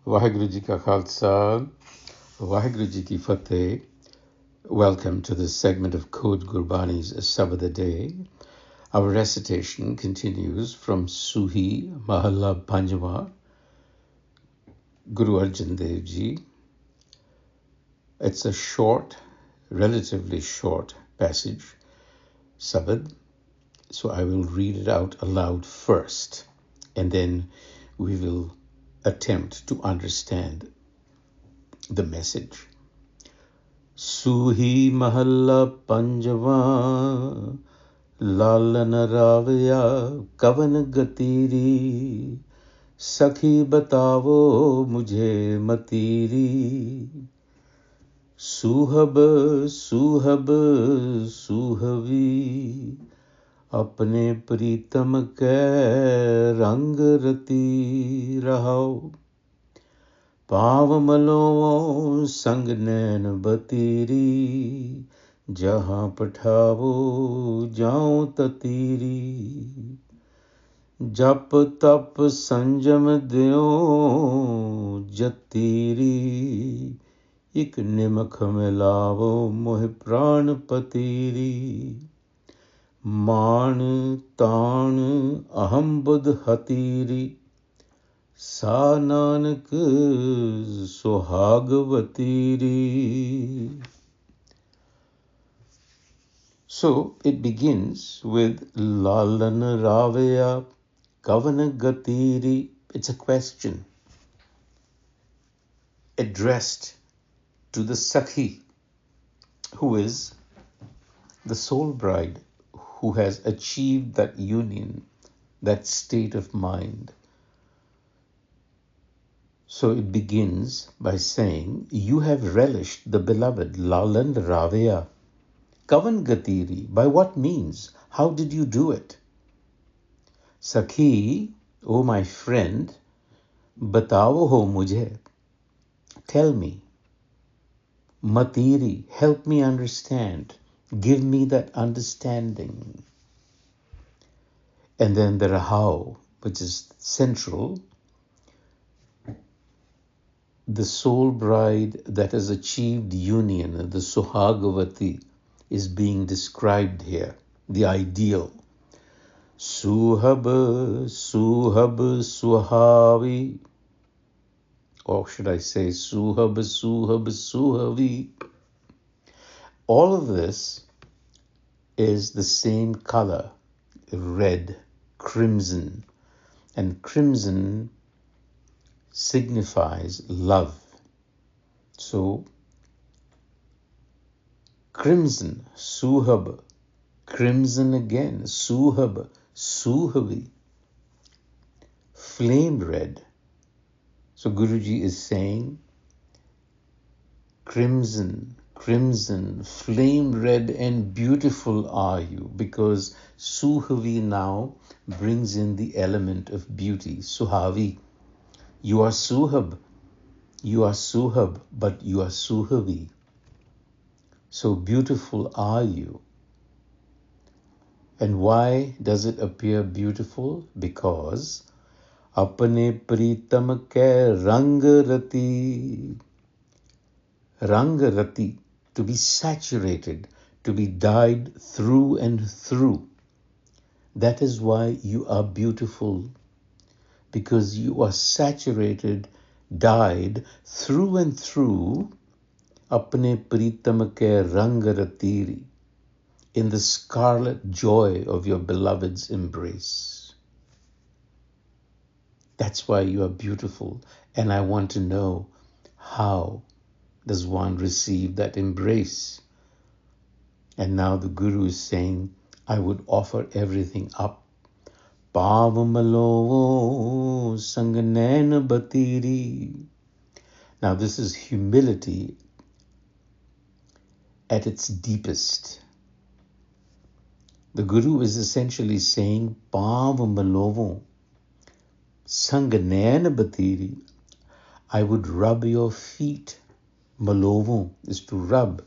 Waheguru Ji Ka Khalsa, Waheguru Ji Ki Fateh. Welcome to this segment of Code Gurbani's a-sabad-a-day. Our recitation continues from Suhi Mahalla Panjwa, Guru Arjan Dev Ji. It's a short, relatively short passage, sabad. So I will read it out aloud first, and then we will attempt to understand the message. Suhi Mahalla Panjwa, Lalan Ravia Kavan Gati, Sakhi batavo mujhe matiri, Suhab Suhab Suhavi, अपने प्रीतम के रंग रती रहो, पाव मलो संग नैन बतीरी, जहाँ पठावो जाऊं ततीरी, जप तप संजम द्यो जतीरी, एक निमख मिलावो मोह प्राण पतीरी, मान तान अहम बुध हतीरी, सा Nanak सुहागवतीरी. So it begins with Lalan Ravia Kavan Gati. It's a question addressed to the Sakhi, who is the soul bride, who has achieved that union, that state of mind. So it begins by saying, you have relished the beloved Lalan Ravia Kavan Gati. By what means? How did you do it? Sakhi, O my friend, batao ho mujhe. Tell me. Matiri, help me understand. Give me that understanding. And then the Rahau, which is central, the soul bride that has achieved union, the Suhagavati, is being described here, the ideal. Suhab, Suhab, Suhavi, or should I say Suhab, Suhab, Suhavi. All of this is the same color, red, crimson, and crimson signifies love. So, crimson, Suhab, crimson again, Suhab, Suhavi, flame red. So Guruji is saying, crimson, crimson, flame red and beautiful are you, because Suhavi now brings in the element of beauty. Suhavi, you are Suhab, but you are Suhavi. So beautiful are you. And why does it appear beautiful? Because apne pritam ke rang rati. Rang rati, to be saturated, to be dyed through and through. That is why you are beautiful, because you are saturated, dyed through and through, apne pritam ke rang ratiri, in the scarlet joy of your beloved's embrace. That's why you are beautiful. And I want to know, how does one receive that embrace? And now the Guru is saying, I would offer everything up. Pavamalo sanganen batiri. Now this is humility at its deepest. The Guru is essentially saying, Pavamalovo sanganen batiri. I would rub your feet. Malovo is to rub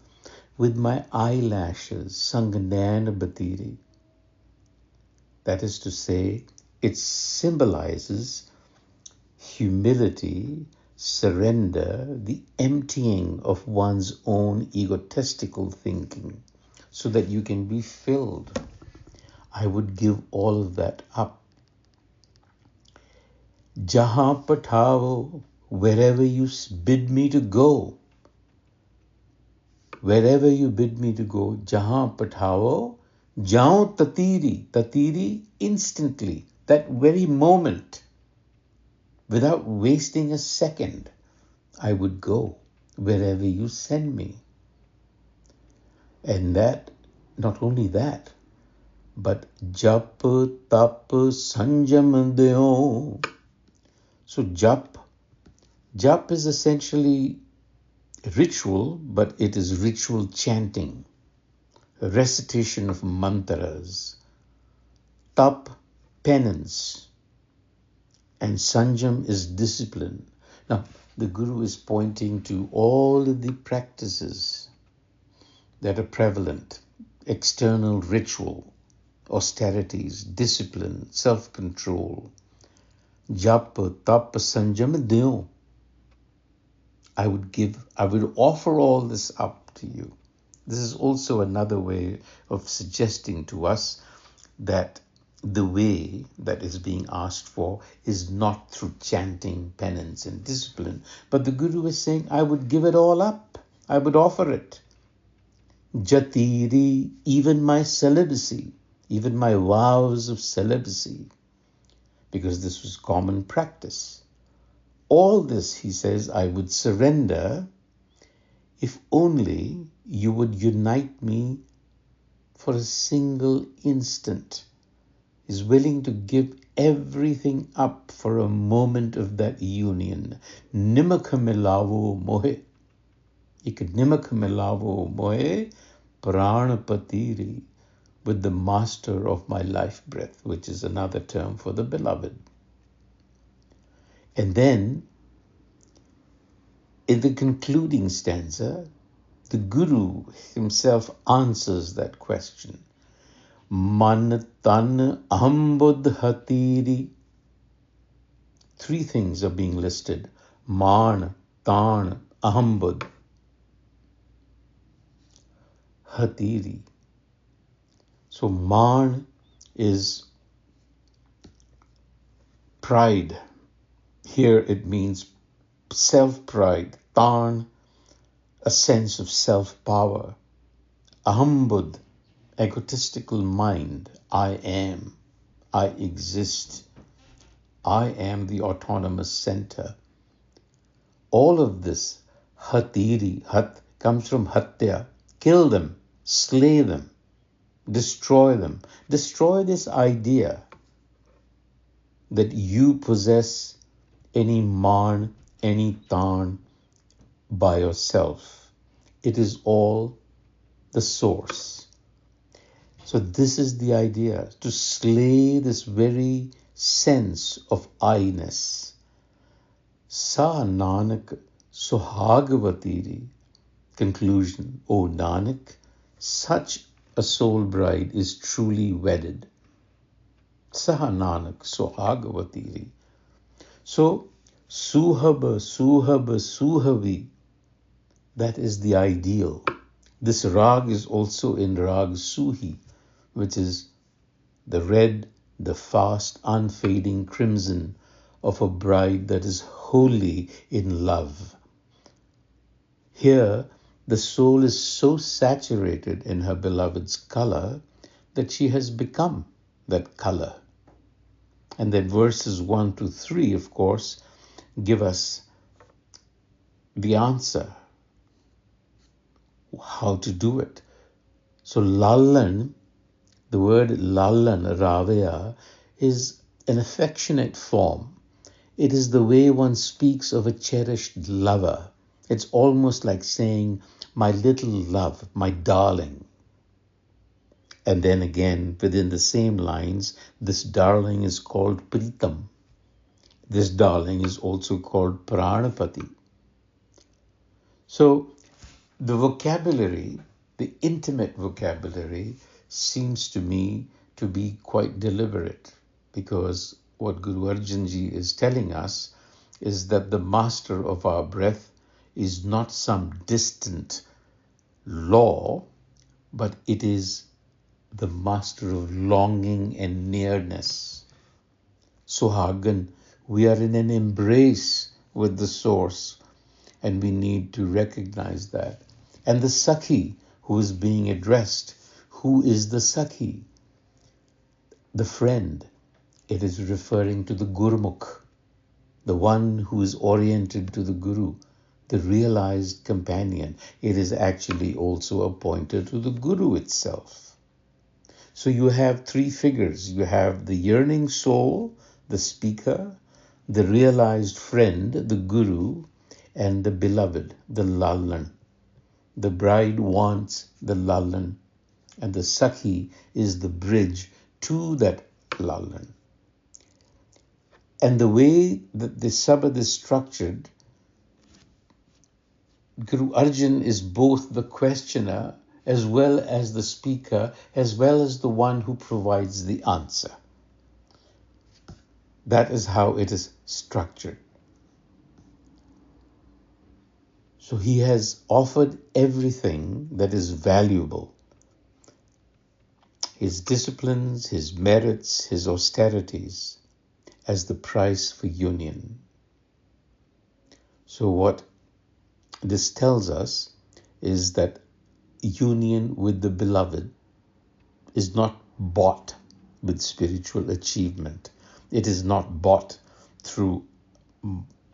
with my eyelashes. Sanganen batiri. That is to say, it symbolizes humility, surrender, the emptying of one's own egotistical thinking so that you can be filled. I would give all of that up. Jahan pathao, wherever you bid me to go. Wherever you bid me to go, jahan pathao, jaun tatiri. Tatiri, instantly, that very moment, without wasting a second, I would go wherever you send me. And that, not only that, but jap tap sanjam deo. So jap is essentially ritual, but it is ritual chanting, recitation of mantras. Tap, penance, and sanjam is discipline. Now, the Guru is pointing to all of the practices that are prevalent: external ritual, austerities, discipline, self-control. Jap, tap, sanjam, deo. I would offer all this up to you. This is also another way of suggesting to us that the way that is being asked for is not through chanting, penance, and discipline, but the Guru is saying, I would give it all up. I would offer it. Jatiri, even my celibacy, even my vows of celibacy, because this was common practice. All this, he says, I would surrender if only you would unite me for a single instant. He's willing to give everything up for a moment of that union. Nimaka milavo mohe. Ik nimaka milavo mohe pranapatiri, with the master of my life breath, which is another term for the beloved. And then, in the concluding stanza, the Guru himself answers that question. Man tan aham buddh hatiri. Three things are being listed. Man, tan, aham buddh. Hatiri. So man is pride. Here it means self-pride. Tan, a sense of self-power. Aham buddh, egotistical mind. I am. I exist. I am the autonomous center. All of this, hatiri, hat comes from hatya. Kill them, slay them, destroy them. Destroy this idea that you possess any man, any tan by yourself. It is all the source. So this is the idea, to slay this very sense of I-ness. Sa Nanak Suhagavatiri. Conclusion, O Nanak, such a soul bride is truly wedded. Saha Nanak Suhagavatiri. So, Suhaba, Suhaba, Suhavi, that is the ideal. This rag is also in rag Suhi, which is the red, the fast, unfading crimson of a bride that is wholly in love. Here, the soul is so saturated in her beloved's color that she has become that color. And then verses 1 to 3, of course, give us the answer, how to do it. So Lalan, the word Lalan Ravia, is an affectionate form. It is the way one speaks of a cherished lover. It's almost like saying, my little love, my darling. And then again, within the same lines, this darling is called Pritam. This darling is also called Pranapati. So the vocabulary, the intimate vocabulary, seems to me to be quite deliberate, because what Guru Arjan Ji is telling us is that the master of our breath is not some distant law, but it is the master of longing and nearness. Suhagan, we are in an embrace with the source, and we need to recognize that. And the Sakhi who is being addressed, who is the Sakhi? The friend. It is referring to the Gurmukh, the one who is oriented to the Guru, the realized companion. It is actually also a pointer to the Guru itself. So you have three figures. You have the yearning soul, the speaker, the realized friend, the Guru, and the beloved, the Lalan. The bride wants the Lalan, and the Sakhi is the bridge to that Lalan. And the way that the Sabad is structured, Guru Arjan is both the questioner as well as the speaker, as well as the one who provides the answer. That is how it is structured. So he has offered everything that is valuable. His disciplines, his merits, his austerities, as the price for union. So what this tells us is that union with the beloved is not bought with spiritual achievement. It is not bought through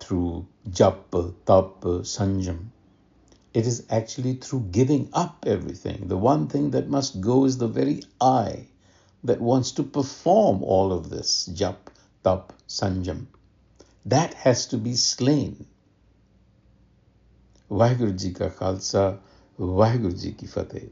japa, tapa, sanjam. It is actually through giving up everything. The one thing that must go is the very I that wants to perform all of this, jap, tap, sanjam. That has to be slain. Vaheguru Ji ka Khalsa, Vaheguru Ji ki Fateh.